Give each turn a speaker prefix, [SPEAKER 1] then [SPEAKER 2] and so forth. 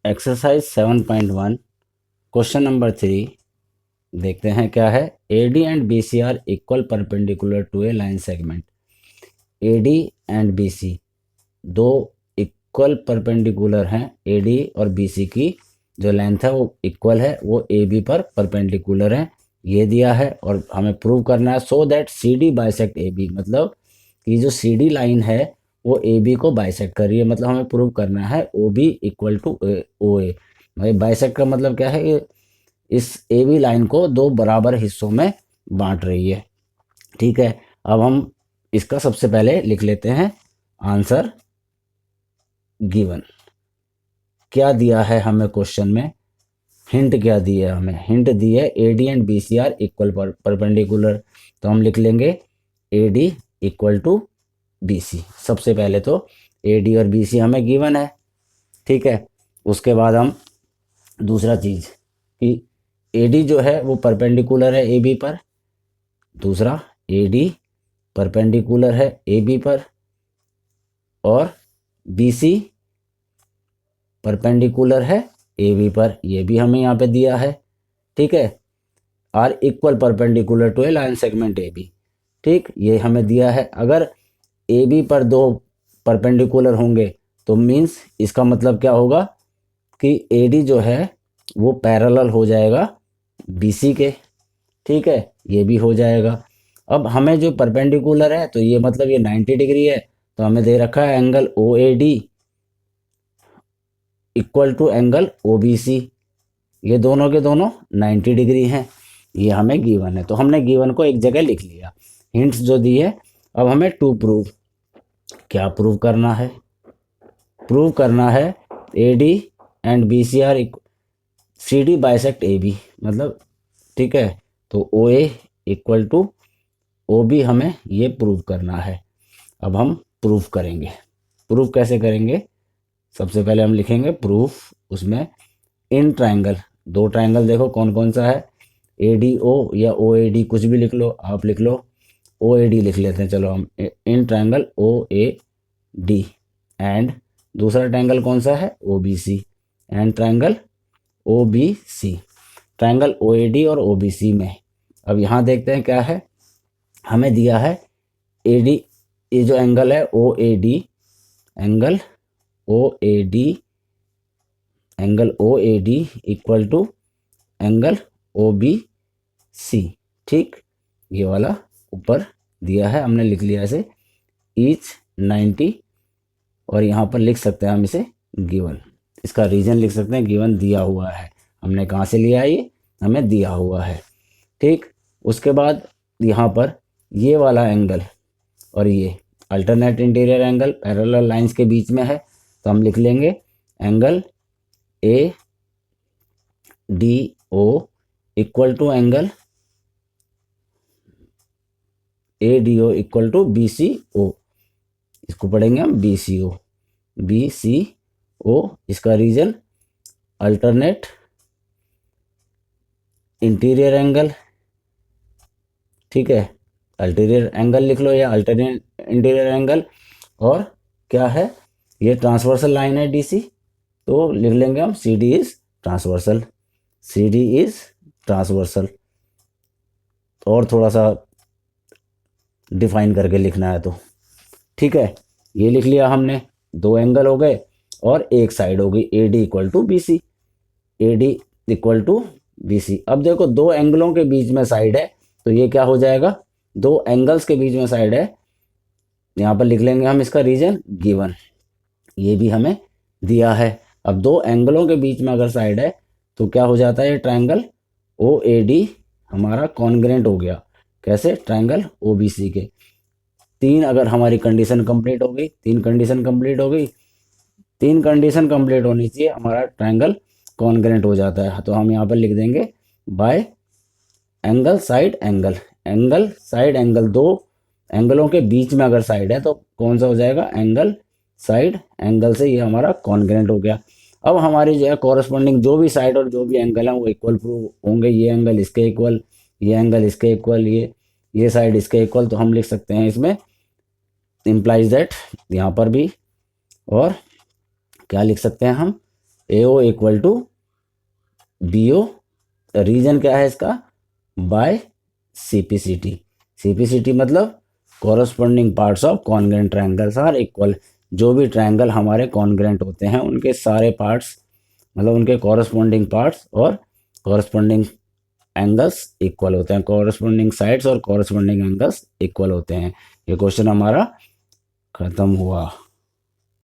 [SPEAKER 1] Exercise 7.1 question number 3 देखते हैं क्या है। AD and BC are equal perpendicular to a line segment. AD and BC दो equal perpendicular हैं। AD और BC की जो लेंथ है वो इक्वल है, वो AB पर परपेंडिकुलर है, ये दिया है। और हमें प्रूव करना है so that CD bisect AB, मतलब कि जो CD लाइन है वो AB को बाइसेक्ट कर रही है। मतलब हमें प्रूव करना है OB इक्वल टू OA। भाई बाइसेक्ट का मतलब क्या है कि इस AB लाइन को दो बराबर हिस्सों में बांट रही है। ठीक है, अब हम इसका सबसे पहले लिख लेते हैं आंसर गिवन। क्या दिया है हमें क्वेश्चन में, हिंट क्या दी है हमें, हिंट दी है AD and BC are equal perpendicular. तो हम लिख लेंगे AD इक्वल टू BC। सबसे पहले तो AD और BC हमें गिवन है, ठीक है। उसके बाद हम दूसरा चीज कि AD जो है वो परपेंडिकुलर है AB पर, दूसरा AD परपेंडिकुलर है AB पर, और BC परपेंडिकुलर है AB पर, ये भी हमें यहाँ पे दिया है, ठीक है। Are equal perpendicular to a line segment AB, ठीक, ये हमें दिया है। अगर AB पर दो परपेंडिकुलर होंगे तो मीन्स इसका मतलब क्या होगा कि AD जो है वो पैरेलल हो जाएगा BC के, ठीक है, ये भी हो जाएगा। अब हमें जो परपेंडिकुलर है तो ये मतलब ये 90 डिग्री है, तो हमें दे रखा है angle OAD equal to angle OBC, ये दोनों के दोनों 90 डिग्री हैं, ये हमें गिवन है। तो हमने गिवन को एक जगह लिख लिया, हिंट्स जो दी है। अब हमें टू प्रूव, क्या प्रूव करना है, प्रूव करना है AD and BC are CD bisect AB, मतलब ठीक है। तो OA इक्वल टू OB हमें ये प्रूव करना है। अब हम प्रूफ करेंगे, प्रूफ कैसे करेंगे, सबसे पहले हम लिखेंगे प्रूफ, उसमें इन ट्राइंगल, दो ट्राइंगल देखो कौन कौन सा है, ADO या OAD, कुछ भी लिख लो, आप लिख लो OAD लिख लेते हैं, चलो हम इन ट्राइंगल OAD एंड दूसरा ट्राइंगल कौन सा है OBC and triangle OBC, triangle OAD और OBC में। अब यहाँ देखते हैं क्या है, हमें दिया है AD, ये जो एंगल है OAD, angle OAD, angle OAD equal to angle OBC, ठीक, ये वाला ऊपर दिया है, हमने लिख लिया इसे ईच 90, और यहाँ पर लिख सकते हैं हम इसे गिवन, इसका रीजन लिख सकते हैं, गिवन दिया हुआ है। हमने कहाँ से लिया है, ये हमें दिया हुआ है, ठीक। उसके बाद यहाँ पर ये वाला एंगल और ये alternate interior angle parallel lines के बीच में है, तो हम लिख लेंगे angle ADO equal to angle ADO equal to BCO, इसको पढ़ेंगे हम BCO, इसका रीजन अल्टरनेट इंटीरियर एंगल, ठीक है, अल्टीरियर एंगल लिख लो या अल्टरनेट इंटीरियर एंगल, और क्या है ये ट्रांसवर्सल लाइन है DC, तो लिख लेंगे हम CD is transversal, CD is transversal, और थोड़ा सा डिफाइन करके लिखना है तो ठीक है। ये लिख लिया हमने, दो एंगल हो गए और एक साइड हो गई AD equal to BC, AD equal to BC। अब देखो दो एंगलों के बीच में साइड है, तो ये क्या हो जाएगा, दो एंगल्स के बीच में साइड है, यहाँ पर लिख लेंगे हम इसका रीजन गिवन, ये भी हमें दिया है। अब दो एंगलों के बीच में अगर साइड है तो क्या हो जाता है, ये ट्राइंगल OAD हमारा कॉन्ग्रेंट हो गया, कैसे, ट्राइंगल OBC के। तीन अगर हमारी कंडीशन कंप्लीट हो गई, तीन कंडीशन कंप्लीट हो गई, तीन कंडीशन कंप्लीट होनी चाहिए, हमारा ट्राइंगल कॉन्ग्रेंट हो जाता है। तो हम यहाँ पर लिख देंगे bye angle side angle, angle side angle, दो एंगलों के बीच में अगर साइड है तो कौन सा हो जाएगा, एंगल साइड एंगल से ये हमारा कॉन्ग्रेंट हो गया। अब हमारी जो है कॉरस्पॉन्डिंग जो भी साइड और जो भी एंगल है वो इक्वल प्रूव होंगे, ये एंगल इसके इक्वल, ये एंगल इसके इक्वल, ये साइड इसके इक्वल, तो हम लिख सकते हैं इसमें इम्प्लाइज दैट, यहाँ पर भी, और क्या लिख सकते हैं हम, AO equal to BO, reason क्या है इसका, बाय CPCT। CPCT मतलब corresponding parts of congruent triangles are equal. जो भी ट्रायंगल हमारे कॉन्ग्रेंट होते हैं उनके सारे पार्ट्स, मतलब उनके कॉरस्पॉन्डिंग पार्ट्स और कॉरस्पॉन्डिंग एंगल्स इक्वल होते हैं, कॉरस्पॉन्डिंग साइड्स और कॉरस्पॉन्डिंग एंगल्स इक्वल होते हैं। ये क्वेश्चन हमारा खत्म हुआ।